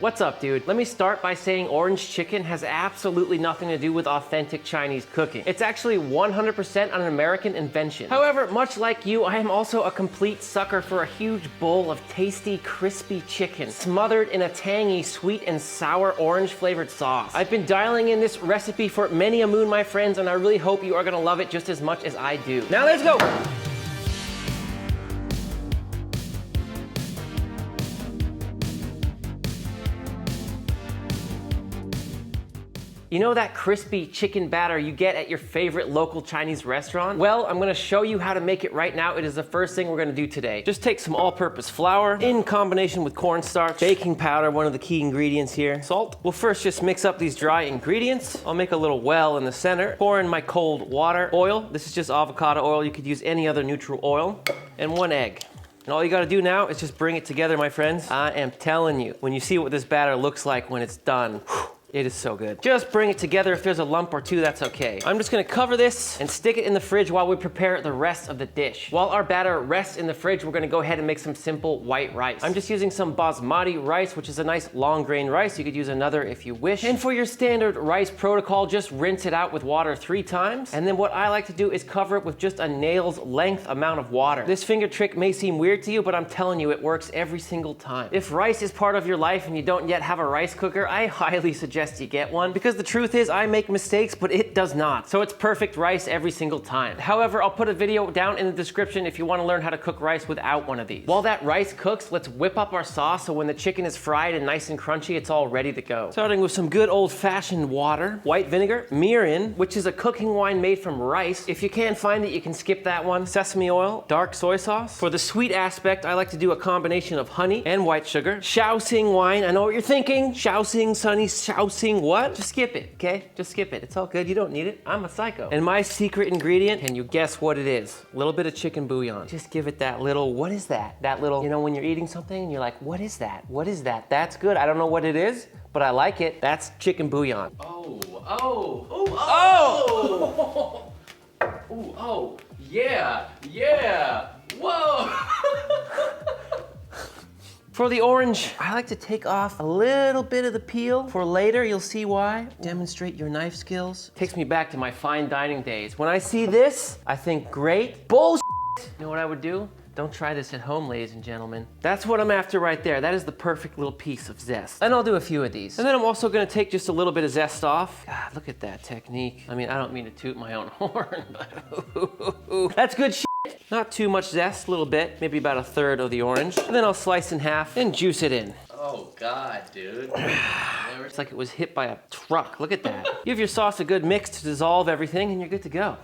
What's up, dude? Let me start by saying orange chicken has absolutely nothing to do with authentic Chinese cooking. It's actually 100% an American invention. However, much like you, I am also a complete sucker for a huge bowl of tasty, crispy chicken smothered in a tangy, sweet and sour orange flavored sauce. I've been dialing in this recipe for many a moon, my friends, and I really hope you are gonna love it just as much as I do. Now let's go! You know that crispy chicken batter you get at your favorite local Chinese restaurant? Well, I'm gonna show you how to make it right now. It is the first thing we're gonna do today. Just take some all-purpose flour in combination with cornstarch, baking powder, one of the key ingredients here, salt. We'll first just mix up these dry ingredients. I'll make a little well in the center, pour in my cold water, oil. This is just avocado oil. You could use any other neutral oil, and 1 egg. And all you gotta do now is just bring it together, my friends. I am telling you, when you see what this batter looks like when it's done, it is so good. Just bring it together. If there's a lump or two, that's okay. I'm just gonna cover this and stick it in the fridge while we prepare the rest of the dish. While our batter rests in the fridge, we're gonna go ahead and make some simple white rice. I'm just using some basmati rice, which is a nice long grain rice. You could use another if you wish. And for your standard rice protocol, just rinse it out with water 3 times. And then what I like to do is cover it with just a nail's length amount of water. This finger trick may seem weird to you, but I'm telling you, it works every single time. If rice is part of your life and you don't yet have a rice cooker, I highly suggest you get one, because the truth is I make mistakes, but it does not. So it's perfect rice every single time. However, I'll put a video down in the description if you want to learn how to cook rice without one of these. While that rice cooks, let's whip up our sauce so when the chicken is fried and nice and crunchy, it's all ready to go. Starting with some good old-fashioned water, white vinegar, mirin, which is a cooking wine made from rice. If you can't find it, you can skip that one. Sesame oil, dark soy sauce. For the sweet aspect, I like to do a combination of honey and white sugar. Shaoxing wine, I know what you're thinking. Shaoxing, Sonny, Shaoxing what? Just skip it, okay? Just skip it. It's all good. You don't need it. I'm a psycho. And my secret ingredient, can you guess what it is? A little bit of chicken bouillon. Just give it that little, what is that? That little, you know, when you're eating something and you're like, what is that? What is that? That's good. I don't know what it is, but I like it. That's chicken bouillon. Yeah. Whoa. For the orange, I like to take off a little bit of the peel. For later, you'll see why. Demonstrate your knife skills. Takes me back to my fine dining days. When I see this, I think, great. Bullshit. You know what I would do? Don't try this at home, ladies and gentlemen. That's what I'm after right there. That is the perfect little piece of zest. And I'll do a few of these. And then I'm also gonna take just a little bit of zest off. God, look at that technique. I mean, I don't mean to toot my own horn, but that's good shit. Not too much zest, a little bit, maybe about 1/3 of the orange. And then I'll slice in half and juice it in. Oh God, dude. It's like it was hit by a truck. Look at that. Give your sauce a good mix to dissolve everything and you're good to go.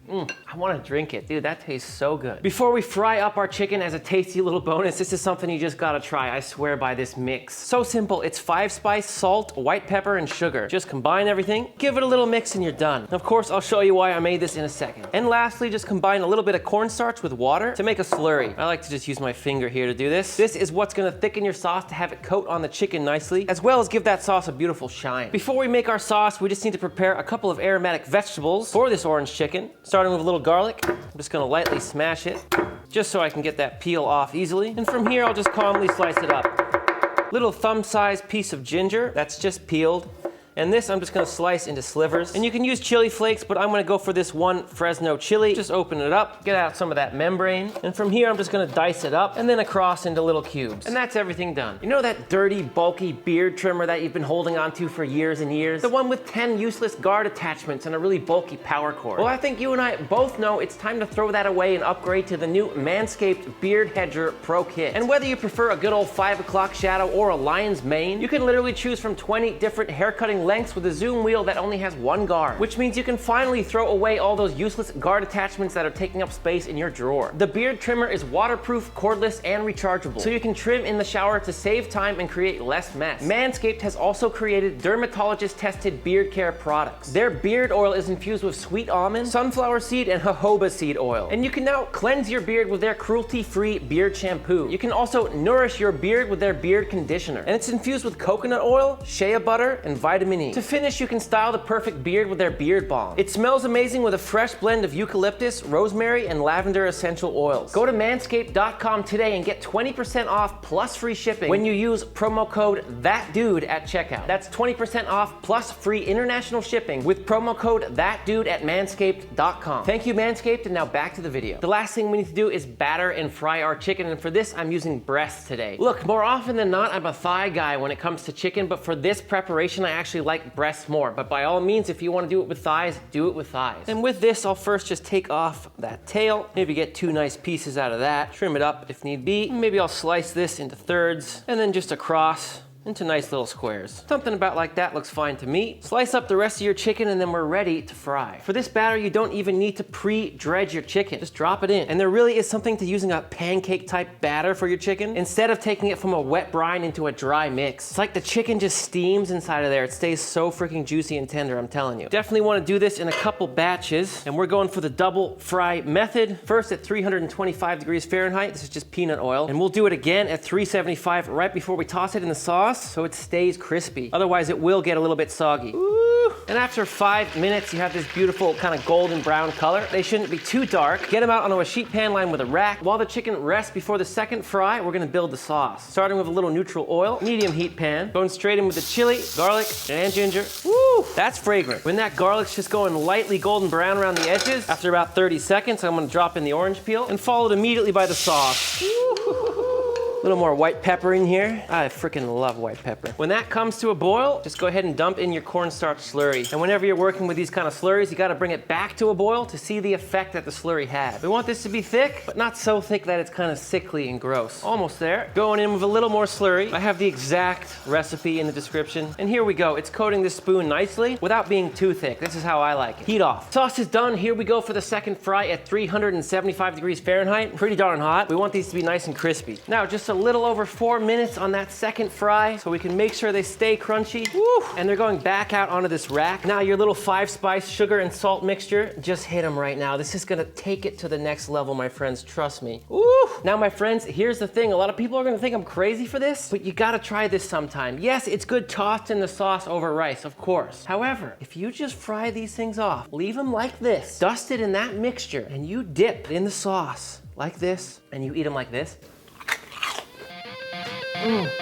I want to drink it. Dude, that tastes so good. Before we fry up our chicken, as a tasty little bonus, this is something you just gotta try. I swear by this mix. So simple. It's 5-spice, salt, white pepper, and sugar. Just combine everything, give it a little mix, and you're done. Of course, I'll show you why I made this in a second. And lastly, just combine a little bit of cornstarch with water to make a slurry. I like to just use my finger here to do this. This is what's gonna thicken your sauce to have it coat on the chicken nicely, as well as give that sauce a beautiful shine. Before we make our sauce, we just need to prepare a couple of aromatic vegetables for this orange chicken. Starting with a little garlic, I'm just gonna lightly smash it, just so I can get that peel off easily. And from here, I'll just calmly slice it up. Little thumb-sized piece of ginger, that's just peeled. And this I'm just gonna slice into slivers. And you can use chili flakes, but I'm gonna go for this one Fresno chili. Just open it up, get out some of that membrane. And from here, I'm just gonna dice it up and then across into little cubes. And that's everything done. You know that dirty, bulky beard trimmer that you've been holding onto for years and years? The one with 10 useless guard attachments and a really bulky power cord. Well, I think you and I both know it's time to throw that away and upgrade to the new Manscaped Beard Hedger Pro Kit. And whether you prefer a good old 5 o'clock shadow or a lion's mane, you can literally choose from 20 different haircutting lengths with a zoom wheel that only has 1 guard, which means you can finally throw away all those useless guard attachments that are taking up space in your drawer. The beard trimmer is waterproof, cordless, and rechargeable, so you can trim in the shower to save time and create less mess. Manscaped has also created dermatologist-tested beard care products. Their beard oil is infused with sweet almond, sunflower seed, and jojoba seed oil. And you can now cleanse your beard with their cruelty-free beard shampoo. You can also nourish your beard with their beard conditioner. And it's infused with coconut oil, shea butter, and vitamin mini. To finish, you can style the perfect beard with their beard balm. It smells amazing with a fresh blend of eucalyptus, rosemary, and lavender essential oils. Go to manscaped.com today and get 20% off plus free shipping when you use promo code ThatDude at checkout. That's 20% off plus free international shipping with promo code ThatDude at manscaped.com. Thank you, Manscaped, and now back to the video. The last thing we need to do is batter and fry our chicken, and for this, I'm using breast today. Look, more often than not, I'm a thigh guy when it comes to chicken, but for this preparation, I actually like breasts more. But by all means, if you want to do it with thighs, do it with thighs. And with this, I'll first just take off that tail, maybe get 2 nice pieces out of that, trim it up if need be. Maybe I'll slice this into thirds, and then just across into nice little squares. Something about like that looks fine to me. Slice up the rest of your chicken and then we're ready to fry. For this batter, you don't even need to pre-dredge your chicken. Just drop it in. And there really is something to using a pancake type batter for your chicken instead of taking it from a wet brine into a dry mix. It's like the chicken just steams inside of there. It stays so freaking juicy and tender, I'm telling you. Definitely want to do this in a couple batches, and we're going for the double fry method. First at 325 degrees Fahrenheit. This is just peanut oil. And we'll do it again at 375 right before we toss it in the sauce, so it stays crispy. Otherwise, it will get a little bit soggy. Ooh. And after 5 minutes, you have this beautiful kind of golden brown color. They shouldn't be too dark. Get them out onto a sheet pan lined with a rack. While the chicken rests before the second fry, we're gonna build the sauce. Starting with a little neutral oil, medium heat pan, going straight in with the chili, garlic, and ginger. Woo, that's fragrant. When that garlic's just going lightly golden brown around the edges, after about 30 seconds, I'm gonna drop in the orange peel and followed immediately by the sauce. A little more white pepper in here. I freaking love white pepper. When that comes to a boil, just go ahead and dump in your cornstarch slurry. And whenever you're working with these kind of slurries, you gotta bring it back to a boil to see the effect that the slurry had. We want this to be thick, but not so thick that it's kind of sickly and gross. Almost there. Going in with a little more slurry. I have the exact recipe in the description. And here we go. It's coating this spoon nicely without being too thick. This is how I like it. Heat off. Sauce is done. Here we go for the second fry at 375 degrees Fahrenheit. Pretty darn hot. We want these to be nice and crispy. Now, just a little over 4 minutes on that second fry so we can make sure they stay crunchy. Woo! And they're going back out onto this rack. Now your little 5-spice sugar and salt mixture, just hit them right now. This is gonna take it to the next level, my friends, trust me. Woo! Now my friends, here's the thing. A lot of people are gonna think I'm crazy for this, but you gotta try this sometime. Yes, it's good tossed in the sauce over rice, of course. However, if you just fry these things off, leave them like this, dust it in that mixture, and you dip in the sauce like this, and you eat them like this,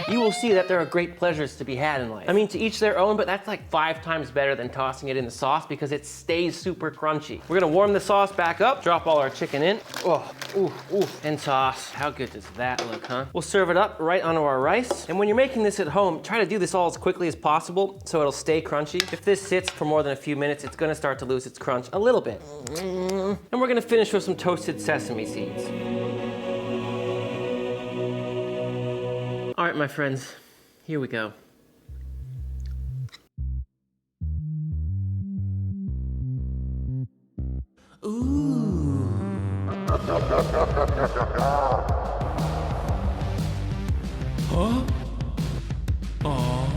you will see that there are great pleasures to be had in life. I mean, to each their own, but that's like 5 times better than tossing it in the sauce because it stays super crunchy. We're gonna warm the sauce back up, drop all our chicken in. Oh, ooh, ooh, and sauce. How good does that look, huh? We'll serve it up right onto our rice. And when you're making this at home, try to do this all as quickly as possible so it'll stay crunchy. If this sits for more than a few minutes, it's gonna start to lose its crunch a little bit. And we're gonna finish with some toasted sesame seeds. All right, my friends, here we go. Ooh. Huh? Oh.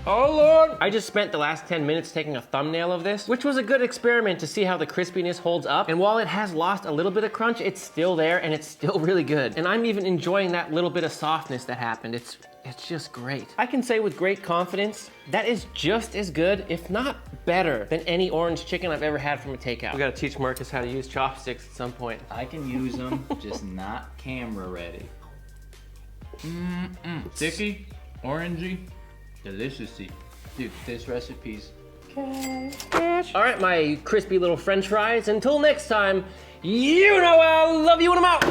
Oh Lord! I just spent the last 10 minutes taking a thumbnail of this, which was a good experiment to see how the crispiness holds up. And while it has lost a little bit of crunch, it's still there and it's still really good. And I'm even enjoying that little bit of softness that happened. It's just great. I can say with great confidence, that is just as good, if not better, than any orange chicken I've ever had from a takeout. We gotta teach Marcus how to use chopsticks at some point. I can use them, just not camera ready. Sticky, orangey, delicious-y. Dude, this recipe's cash. All right, my crispy little French fries. Until next time, you know I love you and I'm out.